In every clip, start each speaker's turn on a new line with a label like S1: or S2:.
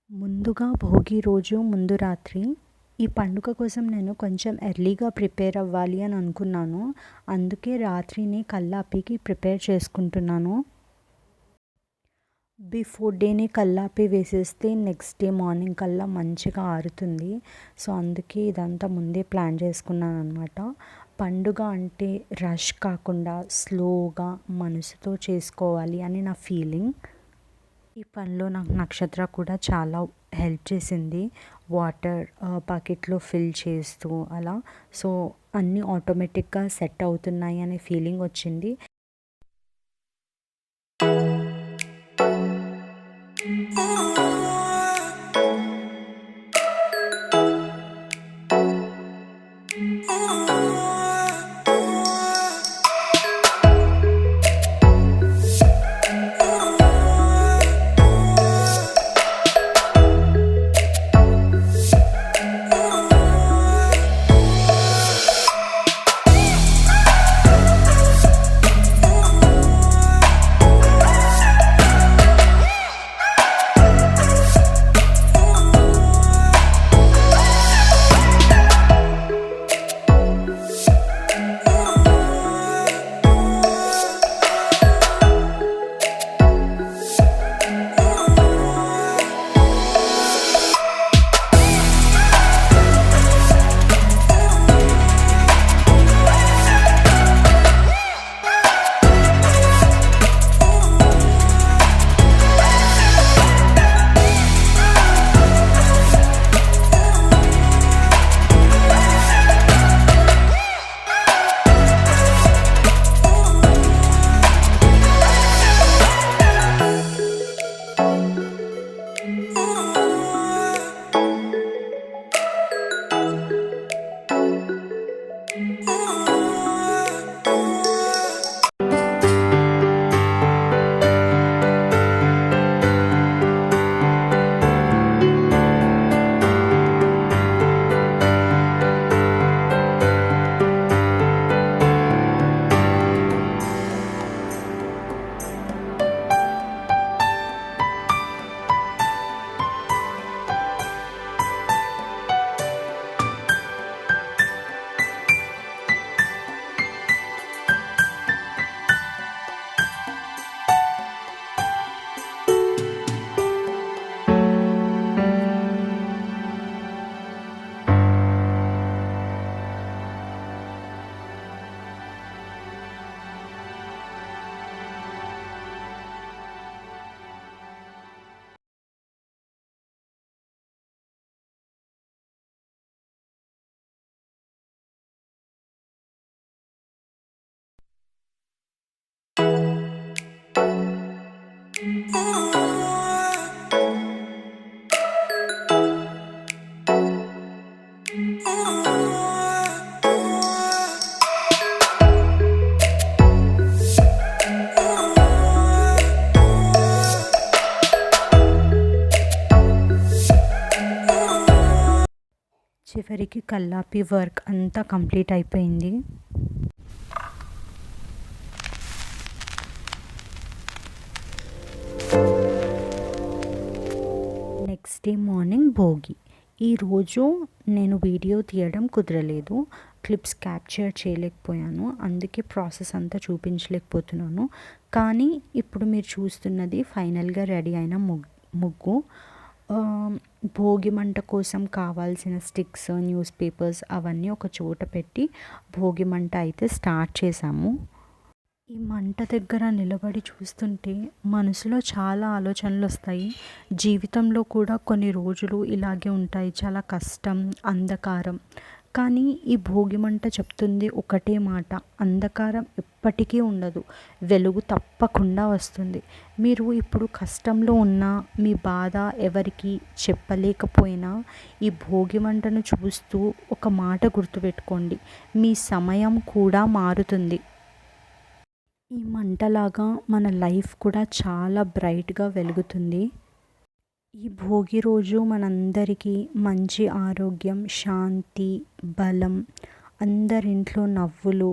S1: ముందుగా భోగి రోజు ముందు రాత్రి ఈ పండుగ కోసం నేను కొంచెం ఎర్లీగా ప్రిపేర్ అవ్వాలి అని అనుకున్నాను. అందుకే రాత్రినే కల్లాపికి ప్రిపేర్ చేసుకుంటున్నాను. బిఫోర్ డేనే కల్లాపి వేసేస్తే నెక్స్ట్ డే మార్నింగ్ కల్లా మంచిగా ఆరుతుంది. సో అందుకే ఇదంతా ముందే ప్లాన్ చేసుకున్నాను అనమాట. పండుగ అంటే రష్ కాకుండా స్లోగా మనసుతో చేసుకోవాలి అని నా ఫీలింగ్. ఈ పనిలో నాకు నక్షత్ర కూడా చాలా హెల్ప్ చేసింది. వాటర్ బకెట్లో ఫిల్ చేస్తూ అలా. సో అన్నీ ఆటోమేటిక్గా సెట్ అవుతున్నాయి అనే ఫీలింగ్ వచ్చింది. చివరికి కల్లాపి వర్క్ అంతా కంప్లీట్ అయిపోయింది. Next day morning Bhogi. ఈరోజు నేను వీడియో తీయడం కుదరలేదు, క్లిప్స్ క్యాప్చర్ చేయలేకపోయాను, అందుకే ప్రాసెస్ అంతా చూపించలేకపోతున్నాను. కానీ ఇప్పుడు మీరు చూస్తున్నది ఫైనల్గా రెడీ అయిన ముగ్గు. భోగి మంట కోసం కావాల్సిన స్టిక్స్, న్యూస్ పేపర్స్ అవన్నీ ఒక చోట పెట్టి భోగి మంట అయితే స్టార్ట్ చేసాము. ఈ మంట దగ్గర నిలబడి చూస్తుంటే మనసులో చాలా ఆలోచనలు వస్తాయి. జీవితంలో కూడా కొన్ని రోజులు ఇలాగే ఉంటాయి, చాలా కష్టం, అంధకారం. కానీ ఈ భోగి మంట చెప్తుంది ఒకటే మాట: అంధకారం ఎప్పటికీ ఉండదు, వెలుగు తప్పకుండా వస్తుంది. మీరు ఇప్పుడు కష్టంలో ఉన్నా, మీ బాధ ఎవరికి చెప్పలేకపోయినా ఈ భోగి మంటను చూస్తూ ఒక మాట గుర్తుపెట్టుకోండి: మీ సమయం కూడా మారుతుంది. ఈ మంటలాగా మన లైఫ్ కూడా చాలా బ్రైట్గా వెలుగుతుంది. ఈ భోగి రోజు మనందరికీ మంచి ఆరోగ్యం, శాంతి, బలం, అందరింట్లో నవ్వులు,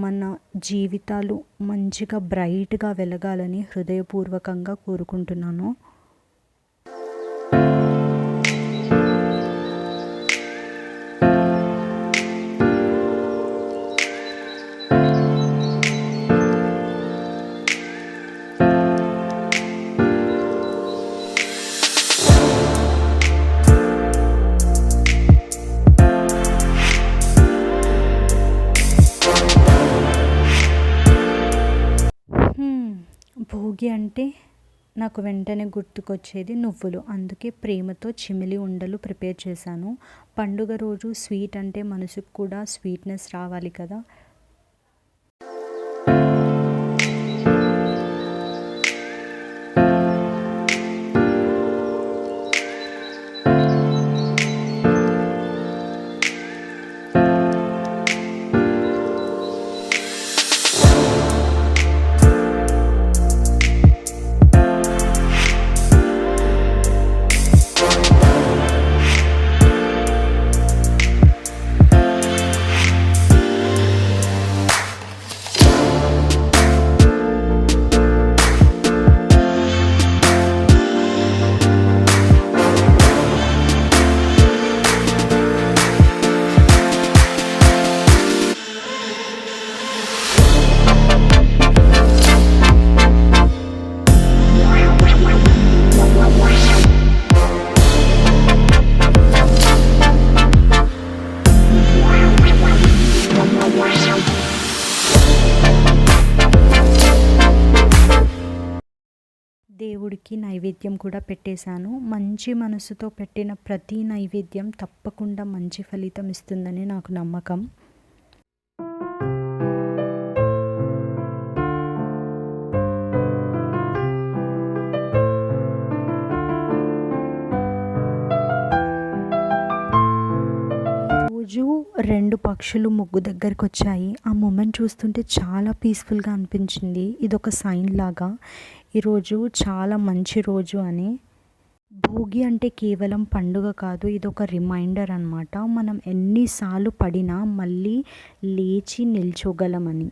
S1: మన జీవితాలు మంచిగా బ్రైట్గా వెలగాలని హృదయపూర్వకంగా కోరుకుంటున్నాను. నాకు వెంటనే గుర్తుకొచ్చేది నువ్వులు. అందుకే ప్రేమతో చిమిలి ఉండలు ప్రిపేర్ చేశాను. పండుగ రోజు స్వీట్ అంటే మనసుకు కూడా స్వీట్నెస్ రావాలి కదా. దేవుడికి నైవేద్యం కూడా పెట్టేశాను. మంచి మనసుతో పెట్టిన ప్రతి నైవేద్యం తప్పకుండా మంచి ఫలితం ఇస్తుందని నాకు నమ్మకం. రోజు 2 పక్షులు ముగ్గు దగ్గరికి వచ్చాయి. ఆ మూమెంట్ చూస్తుంటే చాలా పీస్ఫుల్గా అనిపించింది. ఇదొక సైన్ లాగా ఈరోజు చాలా మంచి రోజు అని. భోగి అంటే కేవలం పండుగ కాదు, ఇదొక రిమైండర్ అన్నమాట. మనం ఎన్నిసార్లు పడినా మళ్ళీ లేచి నిల్చోగలమని.